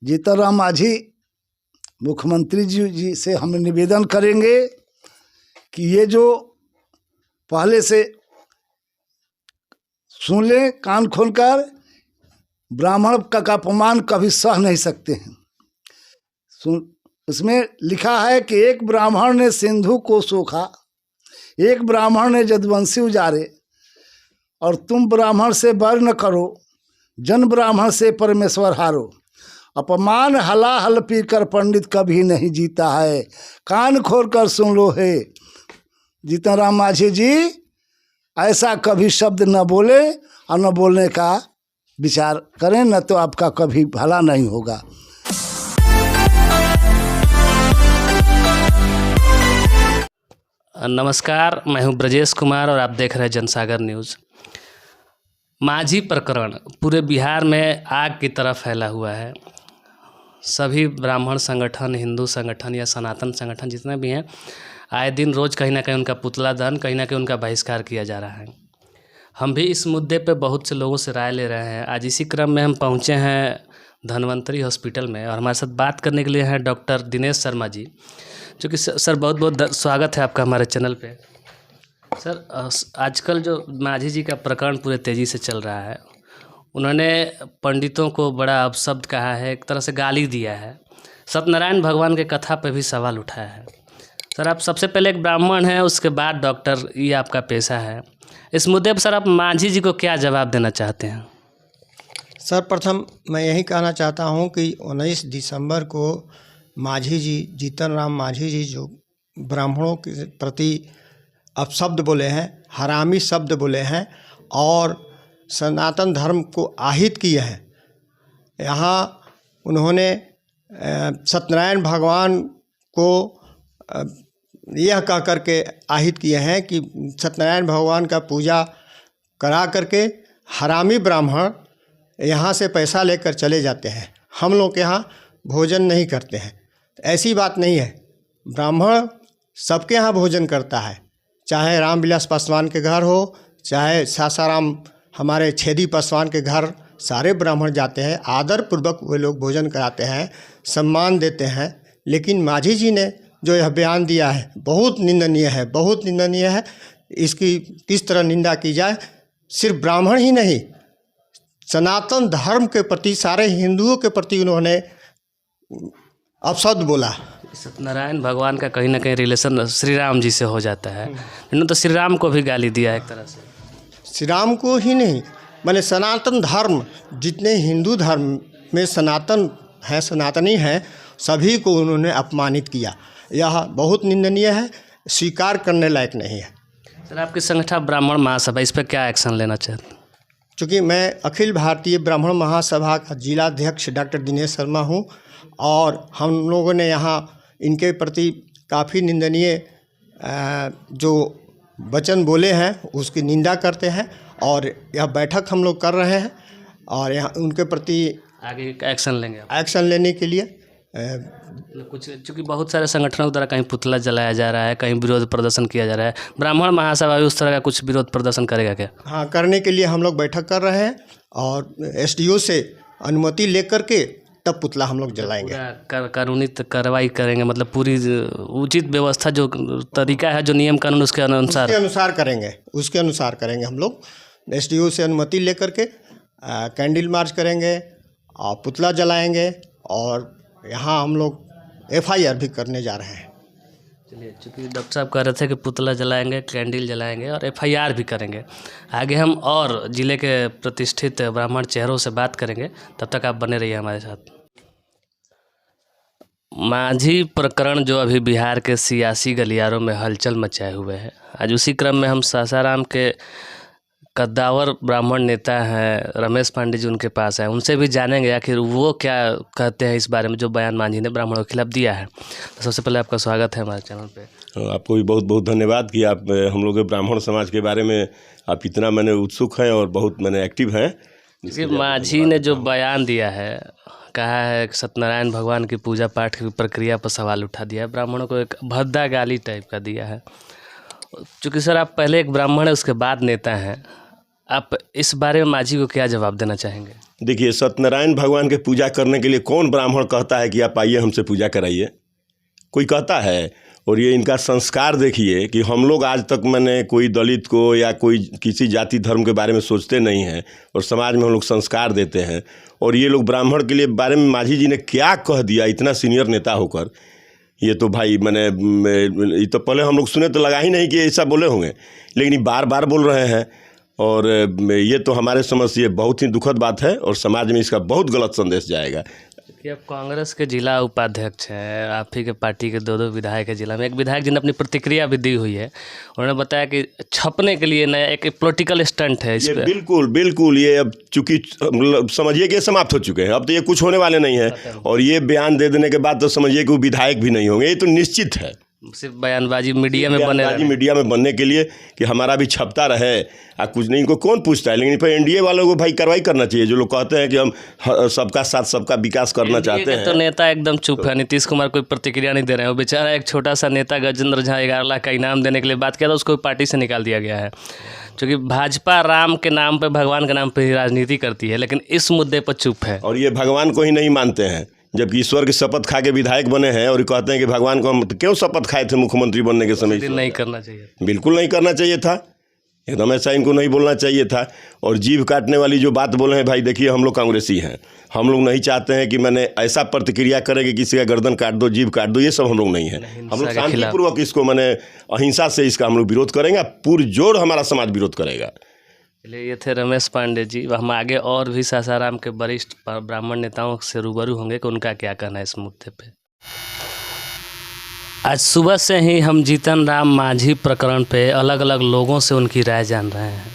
जीतनराम मांझी मुख्यमंत्री जी से हम निवेदन करेंगे कि ये जो पहले से सुन लें कान खोलकर, ब्राह्मण का अपमान कभी सह नहीं सकते हैं। उसमें लिखा है कि एक ब्राह्मण ने सिंधु को सोखा, एक ब्राह्मण ने जदवंशी उजारे, और तुम ब्राह्मण से बैर न करो, जन ब्राह्मण से परमेश्वर हारो। अपमान हलाहल पी कर पंडित कभी नहीं जीता है, कान खोल कर सुन लो है। जीतनराम मांझी जी ऐसा कभी शब्द न बोले और न बोलने का विचार करें, न तो आपका कभी भला नहीं होगा। नमस्कार, मैं हूं ब्रजेश कुमार और आप देख रहे हैं जनसागर न्यूज़। मांझी प्रकरण पूरे बिहार में आग की तरह फैला हुआ है। सभी ब्राह्मण संगठन, हिंदू संगठन या सनातन संगठन जितने भी हैं, आए दिन रोज़ कहीं ना कहीं उनका पुतला दहन, कहीं ना कहीं उनका बहिष्कार किया जा रहा है। हम भी इस मुद्दे पे बहुत से लोगों से राय ले रहे हैं। आज इसी क्रम में हम पहुँचे हैं धन्वंतरी हॉस्पिटल में और हमारे साथ बात करने के लिए हैं डॉक्टर दिनेश शर्मा जी, जो कि सर बहुत बहुत स्वागत है आपका हमारे चैनल पे। सर, आजकल जो मांझी जी का प्रकरण पूरे तेज़ी से चल रहा है, उन्होंने पंडितों को बड़ा अपशब्द कहा है, एक तरह से गाली दिया है, सत्यनारायण भगवान के कथा पे भी सवाल उठाया है। सर, आप सबसे पहले एक ब्राह्मण हैं, उसके बाद डॉक्टर, ये आपका पेशा है। इस मुद्दे पर सर आप मांझी जी को क्या जवाब देना चाहते हैं? सर्वप्रथम मैं यही कहना चाहता हूं कि 19 दिसंबर को मांझी जी, जीतनराम मांझी जी, जो ब्राह्मणों के प्रति अपशब्द बोले हैं, हरामी शब्द बोले हैं और सनातन धर्म को आहित किए हैं। यहाँ उन्होंने सत्यनारायण भगवान को यह कह करके आहित किए हैं कि सत्यनारायण भगवान का पूजा करा करके हरामी ब्राह्मण यहाँ से पैसा लेकर चले जाते हैं, हम लोग के यहाँ भोजन नहीं करते हैं। ऐसी बात नहीं है, ब्राह्मण सबके यहाँ भोजन करता है, चाहे रामविलास पासवान के घर हो, चाहे सासाराम हमारे छेदी पासवान के घर, सारे ब्राह्मण जाते हैं, आदर पूर्वक वे लोग भोजन कराते हैं, सम्मान देते हैं। लेकिन मांझी जी ने जो यह बयान दिया है बहुत निंदनीय है, बहुत निंदनीय है। इसकी किस तरह निंदा की जाए। सिर्फ ब्राह्मण ही नहीं, सनातन धर्म के प्रति, सारे हिंदुओं के प्रति उन्होंने अपशब्द बोला। सत्यनारायण भगवान का कहीं ना कहीं रिलेशन श्री राम जी से हो जाता है। इन्होंने तो श्री राम को भी गाली दिया एक तरह से। श्री राम को ही नहीं, मैंने सनातन धर्म, जितने हिंदू धर्म में सनातन हैं, सनातनी हैं, सभी को उन्होंने अपमानित किया। यह बहुत निंदनीय है, स्वीकार करने लायक नहीं है। सर, आपकी संगठन ब्राह्मण महासभा इस पर क्या एक्शन लेना चाहते हैं? चूँकि मैं अखिल भारतीय ब्राह्मण महासभा का जिलाध्यक्ष डॉक्टर दिनेश शर्मा हूँ और हम लोगों ने यहाँ इनके प्रति काफ़ी निंदनीय जो वचन बोले हैं उसकी निंदा करते हैं और यह बैठक हम लोग कर रहे हैं और यहाँ उनके प्रति आगे एक्शन लेंगे। एक्शन लेने के लिए कुछ, चूँकि बहुत सारे संगठनों द्वारा कहीं पुतला जलाया जा रहा है, कहीं विरोध प्रदर्शन किया जा रहा है, ब्राह्मण महासभा भी उस तरह का कुछ विरोध प्रदर्शन करेगा क्या? हाँ, करने के लिए हम लोग बैठक कर रहे हैं और एसडीओ से अनुमति लेकर के तब पुतला हम लोग जलाएंगे। कानूनी कार्रवाई करेंगे, मतलब पूरी उचित व्यवस्था, जो तरीका है, जो नियम कानून, उसके अनुसार करेंगे हम लोग। एसडीओ से अनुमति लेकर के कैंडल मार्च करेंगे और पुतला जलाएंगे और यहाँ हम लोग एफआईआर भी करने जा रहे हैं। चलिए, चूँकि डॉक्टर साहब कह रहे थे कि पुतला जलाएंगे, कैंडल जलाएंगे और एफआईआर भी करेंगे, आगे हम और जिले के प्रतिष्ठित ब्राह्मण चेहरों से बात करेंगे। तब तक आप बने रहिए हमारे साथ। मांझी प्रकरण जो अभी बिहार के सियासी गलियारों में हलचल मचाए हुए है, आज उसी क्रम में हम सासाराम के कद्दावर ब्राह्मण नेता हैं रमेश पांडे जी, उनके पास है, उनसे भी जानेंगे आखिर वो क्या कहते हैं इस बारे में जो बयान मांझी ने ब्राह्मणों के खिलाफ दिया है। तो सबसे पहले आपका स्वागत है हमारे चैनल पे। आपको भी बहुत बहुत धन्यवाद कि आप हम लोग के ब्राह्मण समाज के बारे में आप इतना मैंने उत्सुक हैं और बहुत मैंने एक्टिव हैं। जैसे मांझी ने जो बयान दिया है, कहा है कि सत्यनारायण भगवान की पूजा पाठ की प्रक्रिया पर सवाल उठा दिया है, ब्राह्मणों को एक भद्दा गाली टाइप का दिया है। चूँकि सर आप पहले एक ब्राह्मण है, उसके बाद नेता हैं, आप इस बारे में मांझी को क्या जवाब देना चाहेंगे? देखिए, सत्यनारायण भगवान के पूजा करने के लिए कौन ब्राह्मण कहता है कि आप आइए हमसे पूजा कराइए? कोई कहता है? और ये इनका संस्कार देखिए कि हम लोग आज तक मैंने कोई दलित को या कोई किसी जाति धर्म के बारे में सोचते नहीं हैं और समाज में हम लोग संस्कार देते हैं, और ये लोग ब्राह्मण के लिए बारे में माझी जी ने क्या कह दिया इतना सीनियर नेता होकर, ये तो भाई मैंने ये तो पहले हम लोग सुने तो लगा ही नहीं कि ऐसा बोले होंगे, लेकिन ये बार बार बोल रहे हैं। और ये तो हमारे समझ से ये बहुत ही दुखद बात है और समाज में इसका बहुत गलत संदेश जाएगा। कि अब कांग्रेस के जिला उपाध्यक्ष हैं, आप ही के पार्टी के 2 विधायक है जिला में। एक विधायक जी ने अपनी प्रतिक्रिया भी दी हुई है, उन्होंने बताया कि छपने के लिए नया एक पॉलिटिकल स्टंट है इस ये पे। बिल्कुल ये अब चूंकि समझिए कि समाप्त हो चुके हैं, अब तो ये कुछ होने वाले नहीं है, और ये बयान दे देने के बाद तो समझिए कि वो विधायक भी नहीं होंगे, ये तो निश्चित है। सिर्फ बयानबाजी मीडिया में बने रहे। मीडिया में बनने के लिए कि हमारा भी छपता रहे, कुछ नहीं, इनको कौन पूछता है। लेकिन फिर एनडीए वालों को भाई कार्रवाई करना चाहिए, जो लोग कहते हैं कि हम सबका साथ सबका विकास करना चाहते हैं। तो नेता एकदम चुप है, नीतीश कुमार कोई प्रतिक्रिया नहीं दे रहे हैं। वो बेचारा एक छोटा सा नेता गजेंद्र झा 11 लाख का इनाम देने के लिए बात किया था, उसको पार्टी से निकाल दिया गया है, क्योंकि भाजपा राम के नाम पे, भगवान के नाम पे ही राजनीति करती है, लेकिन इस मुद्दे पर चुप है। और ये भगवान को ही नहीं मानते हैं, जबकि ईश्वर की शपथ खा के विधायक बने हैं, और कहते हैं कि भगवान को हम क्यों शपथ खाए थे मुख्यमंत्री बनने के समय? नहीं करना चाहिए, बिल्कुल नहीं करना चाहिए था, एकदम ऐसा इनको नहीं बोलना चाहिए था। और जीभ काटने वाली जो बात बोले हैं, भाई देखिए हम लोग कांग्रेसी हैं, हम लोग नहीं चाहते हैं कि मैंने ऐसा प्रतिक्रिया करें कि किसी का गर्दन काट दो, जीभ काट दो, ये सब हम लोग नहीं है। हम लोग शांतिपूर्वक इसको मैंने अहिंसा से इसका हम लोग विरोध करेंगे, पुरजोर हमारा समाज विरोध करेगा। ये थे रमेश पांडे जी। हम आगे और भी सासाराम के वरिष्ठ ब्राह्मण नेताओं से रूबरू होंगे कि उनका क्या कहना है इस मुद्दे पे। आज सुबह से ही हम जीतन राम मांझी प्रकरण पे अलग अलग लोगों से उनकी राय जान रहे हैं।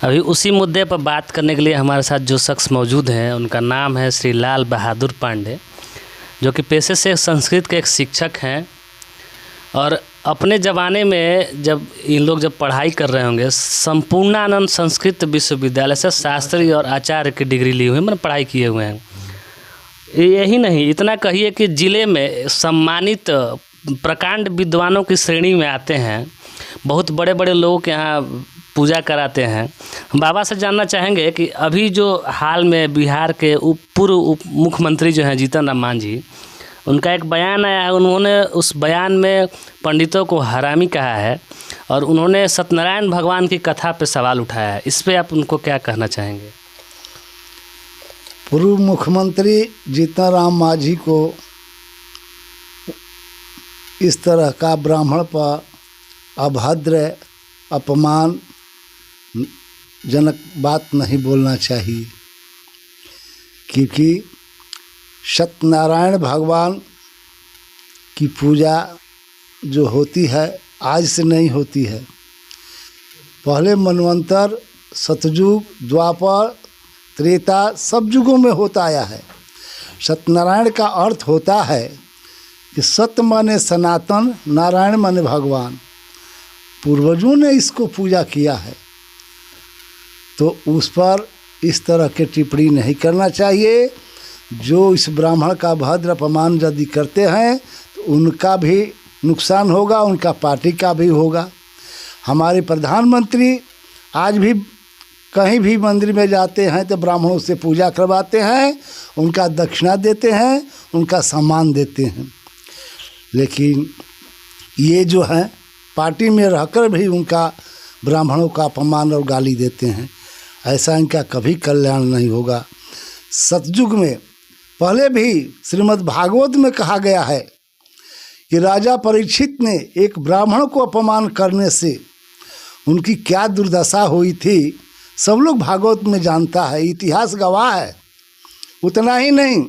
अभी उसी मुद्दे पर बात करने के लिए हमारे साथ जो शख्स मौजूद हैं, उनका नाम है श्री लाल बहादुर पांडे, जो कि पेशे से संस्कृत के एक शिक्षक हैं। और अपने ज़माने में जब इन लोग पढ़ाई कर रहे होंगे, संपूर्णानंद संस्कृत विश्वविद्यालय से शास्त्री और आचार्य की डिग्री ली हुई, मैंने पढ़ाई किए हुए हैं। यही नहीं, इतना कहिए कि ज़िले में सम्मानित प्रकांड विद्वानों की श्रेणी में आते हैं, बहुत बड़े बड़े लोगों के यहाँ पूजा कराते हैं। हम बाबा से जानना चाहेंगे कि अभी जो हाल में बिहार के पूर्व उप मुख्यमंत्री जो हैं जीतन राम मांझी, उनका एक बयान आया है, उन्होंने उस बयान में पंडितों को हरामी कहा है और उन्होंने सत्यनारायण भगवान की कथा पे सवाल उठाया है। इस पे आप उनको क्या कहना चाहेंगे? पूर्व मुख्यमंत्री जीतन राम मांझी को इस तरह का ब्राह्मण पर अभद्र, अपमान जनक बात नहीं बोलना चाहिए, क्योंकि सत्यनारायण भगवान की पूजा जो होती है आज से नहीं होती है। पहले मनवंतर, सतयुग, द्वापर, त्रेता सब युगों में होता आया है। सत्यनारायण का अर्थ होता है कि सत्य माने सनातन, नारायण माने भगवान। पूर्वजों ने इसको पूजा किया है, तो उस पर इस तरह के टिप्पणी नहीं करना चाहिए। जो इस ब्राह्मण का भद्र अपमान यदि करते हैं तो उनका भी नुकसान होगा, उनका पार्टी का भी होगा। हमारे प्रधानमंत्री आज भी कहीं भी मंदिर में जाते हैं तो ब्राह्मणों से पूजा करवाते हैं, उनका दक्षिणा देते हैं, उनका सम्मान देते हैं। लेकिन ये जो हैं पार्टी में रहकर भी उनका ब्राह्मणों का अपमान और गाली देते हैं, ऐसा इनका कभी कल्याण नहीं होगा। सतयुग में पहले भी श्रीमद् भागवत में कहा गया है कि राजा परीक्षित ने एक ब्राह्मण को अपमान करने से उनकी क्या दुर्दशा हुई थी, सब लोग भागवत में जानता है, इतिहास गवाह है। उतना ही नहीं,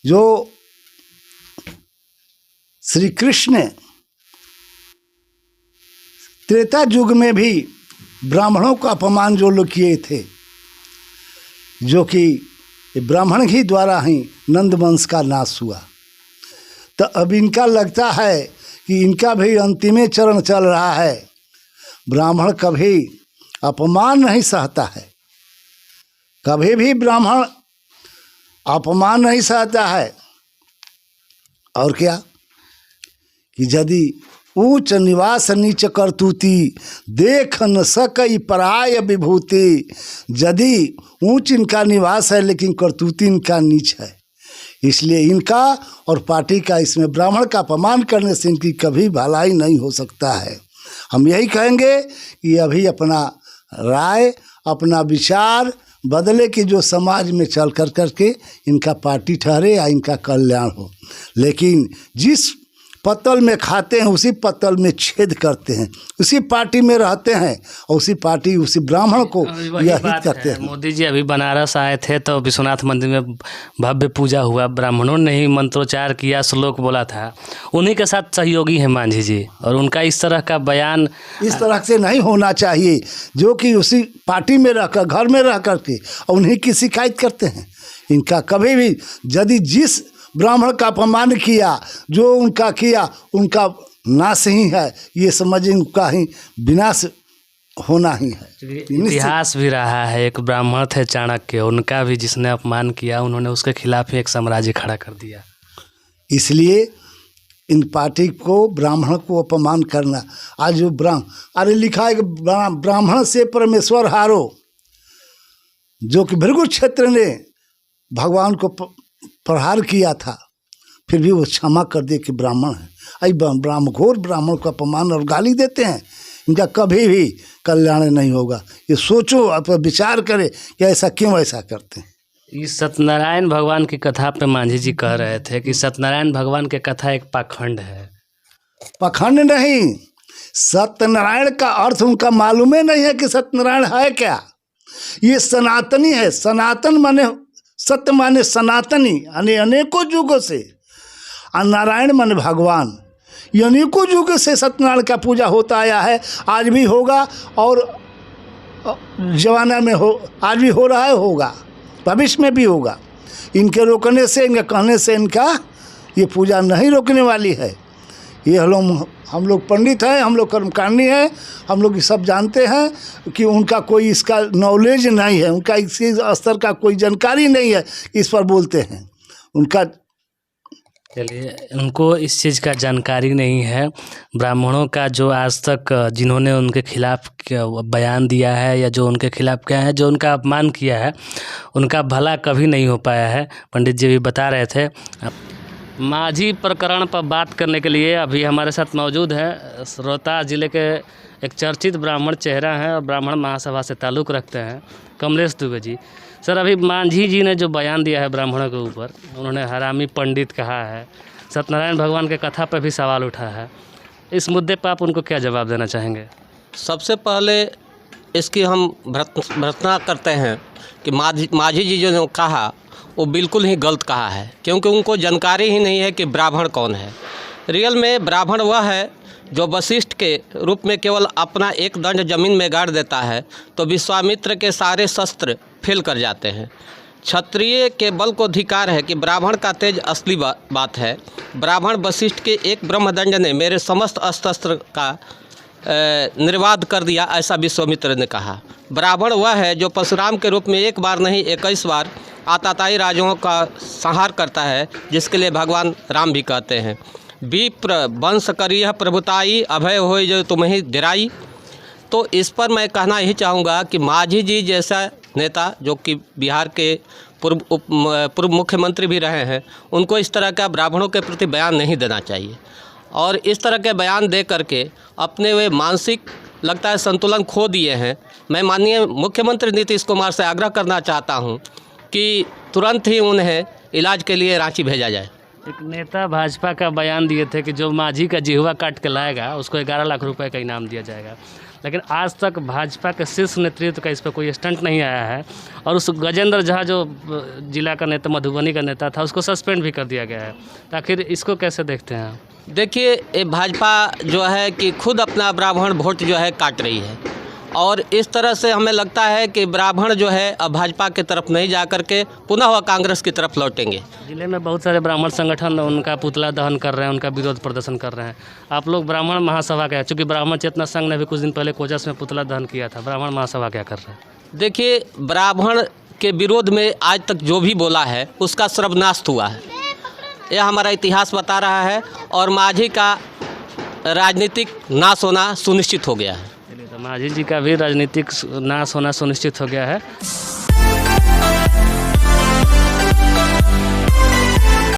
जो श्री कृष्ण त्रेता युग में भी ब्राह्मणों का अपमान जो लोग किए थे, जो कि ब्राह्मण ही द्वारा ही नंद वंश का नाश हुआ, तो अब इनका लगता है कि इनका भी अंतिम चरण चल रहा है। ब्राह्मण कभी अपमान नहीं सहता है, कभी भी ब्राह्मण अपमान नहीं सहता है। और क्या कि यदि ऊंच निवास नीच करतूती, देख न सकई पराय विभूति। यदि ऊंच इनका निवास है लेकिन करतूती इनका नीच है, इसलिए इनका और पार्टी का इसमें ब्राह्मण का अपमान करने से इनकी कभी भलाई नहीं हो सकता है। हम यही कहेंगे कि अभी अपना राय, अपना विचार बदले कि जो समाज में चल कर करके इनका पार्टी ठहरे या इनका कल्याण हो। लेकिन जिस पत्तल में खाते हैं उसी पत्तल में छेद करते हैं, उसी पार्टी में रहते हैं और उसी पार्टी उसी ब्राह्मण को यही करते हैं। मोदी जी अभी बनारस आए थे तो विश्वनाथ मंदिर में भव्य पूजा हुआ, ब्राह्मणों ने ही मंत्रोच्चार किया, श्लोक बोला था। उन्हीं के साथ सहयोगी हैं मांझी जी, और उनका इस तरह का बयान इस तरह से नहीं होना चाहिए, जो कि उसी पार्टी में रहकर घर में रह करके उन्हीं की शिकायत करते हैं। इनका कभी भी यदि जिस ब्राह्मण का अपमान किया, जो उनका किया, उनका नाश ही है, ये समझ उनका ही विनाश होना ही है। इतिहास भी रहा है, एक ब्राह्मण थे चाणक्य, उनका भी जिसने अपमान किया उन्होंने उसके खिलाफ ही एक साम्राज्य खड़ा कर दिया। इसलिए इन पार्टी को ब्राह्मण को अपमान करना, आज जो अरे लिखा है कि ब्राह्मण से परमेश्वर हारो, जो कि भृगु क्षेत्र ने भगवान को प्रहार किया था, फिर भी वो क्षमा कर दे कि ब्राह्मण है। आई घोर ब्राह्मण को अपमान और गाली देते हैं, इनका कभी भी कल्याण नहीं होगा। ये सोचो, आप विचार करें कि ऐसा क्यों ऐसा करते हैं। इस सत्यनारायण भगवान की कथा पे मांझी जी कह रहे थे कि सत्यनारायण भगवान की कथा एक पाखंड है। पाखंड नहीं, सत्यनारायण का अर्थ उनका मालूम ही नहीं है कि सत्यनारायण है क्या। ये सनातनी है, सनातन माने सत्य माने सनातनी, यानी अनेकों युगों से, और नारायण माने भगवान। ये अनेकों युगों से सत्यनारायण का पूजा होता आया है, आज भी होगा और जमाना में आज भी हो रहा है, होगा, भविष्य में भी होगा। इनके रोकने से, इनके कहने से इनका ये पूजा नहीं रोकने वाली है। ये हम लोग पंडित हैं, हम लोग कर्मकांडी हैं, हम लोग ये सब जानते हैं कि उनका कोई इसका नॉलेज नहीं है, उनका इसी स्तर का कोई जानकारी नहीं है, इस पर बोलते हैं। उनका चलिए, उनको इस चीज़ का जानकारी नहीं है। ब्राह्मणों का जो आज तक जिन्होंने उनके खिलाफ बयान दिया है या जो उनके खिलाफ क्या है, जो उनका अपमान किया है, उनका भला कभी नहीं हो पाया है। पंडित जी भी बता रहे थे। मांझी प्रकरण पर बात करने के लिए अभी हमारे साथ मौजूद हैं रोहतास जिले के एक चर्चित ब्राह्मण चेहरा हैं और ब्राह्मण महासभा से ताल्लुक़ रखते हैं, कमलेश दुबे जी। सर, अभी मांझी जी ने जो बयान दिया है ब्राह्मणों के ऊपर, उन्होंने हरामी पंडित कहा है, सत्यनारायण भगवान के कथा पर भी सवाल उठा है। इस मुद्दे पर आप उनको क्या जवाब देना चाहेंगे? सबसे पहले इसकी हम भर्त्सना करते हैं कि मांझी जी जो कहा वो बिल्कुल ही गलत कहा है, क्योंकि उनको जानकारी ही नहीं है कि ब्राह्मण कौन है। रियल में ब्राह्मण वह है जो वशिष्ठ के रूप में केवल अपना एक दंड जमीन में गाड़ देता है तो विश्वामित्र के सारे शस्त्र फेल कर जाते हैं। क्षत्रिय के बल को अधिकार है कि ब्राह्मण का तेज असली बात है। ब्राह्मण वशिष्ठ के एक ब्रह्मदंड ने मेरे समस्त अस्त्र का निर्वाध कर दिया, ऐसा विश्वामित्र ने कहा। ब्राह्मण वह है जो परशुराम के रूप में एक बार नहीं 21 बार आताताई राजाओं का संहार करता है, जिसके लिए भगवान राम भी कहते हैं, विप्र वंश करियह प्रभुताई, अभय हो जो तुम्हें दिराई। तो इस पर मैं कहना यही चाहूँगा कि मांझी जी जैसा नेता, जो कि बिहार के पूर्व मुख्यमंत्री भी रहे हैं, उनको इस तरह का ब्राह्मणों के प्रति बयान नहीं देना चाहिए। और इस तरह के बयान दे करके अपने वे मानसिक लगता है संतुलन खो दिए हैं। मैं माननीय मुख्यमंत्री नीतीश कुमार से आग्रह करना चाहता हूं कि तुरंत ही उन्हें इलाज के लिए रांची भेजा जाए। एक नेता भाजपा का बयान दिए थे कि जो मांझी का जिह्वा काट के लाएगा उसको 11 लाख रुपए का इनाम दिया जाएगा, लेकिन आज तक भाजपा के शीर्ष नेतृत्व का इस पर कोई स्टंट नहीं आया है। और उस गजेंद्र झा जो जिला का नेता, मधुबनी का नेता था, उसको सस्पेंड भी कर दिया गया है। तो आखिर इसको कैसे देखते हैं? देखिए, ये भाजपा जो है कि खुद अपना ब्राह्मण वोट जो है काट रही है, और इस तरह से हमें लगता है कि ब्राह्मण जो है अब भाजपा की तरफ नहीं जा करके पुनः वह कांग्रेस की तरफ लौटेंगे। जिले में बहुत सारे ब्राह्मण संगठन उनका पुतला दहन कर रहे हैं, उनका विरोध प्रदर्शन कर रहे हैं। आप लोग ब्राह्मण महासभा क्या, चूँकि ब्राह्मण चेतना संघ ने भी कुछ दिन पहले कोजस में पुतला दहन किया था, ब्राह्मण महासभा क्या कर रहे हैं? देखिए, ब्राह्मण के विरोध में आज तक जो भी बोला है उसका सर्वनाश हुआ है, यह हमारा इतिहास बता रहा है। और मांझी का राजनीतिक नाश होना सुनिश्चित हो गया है। चलिए, तो मांझी जी का भी राजनीतिक नाश होना सुनिश्चित हो गया है।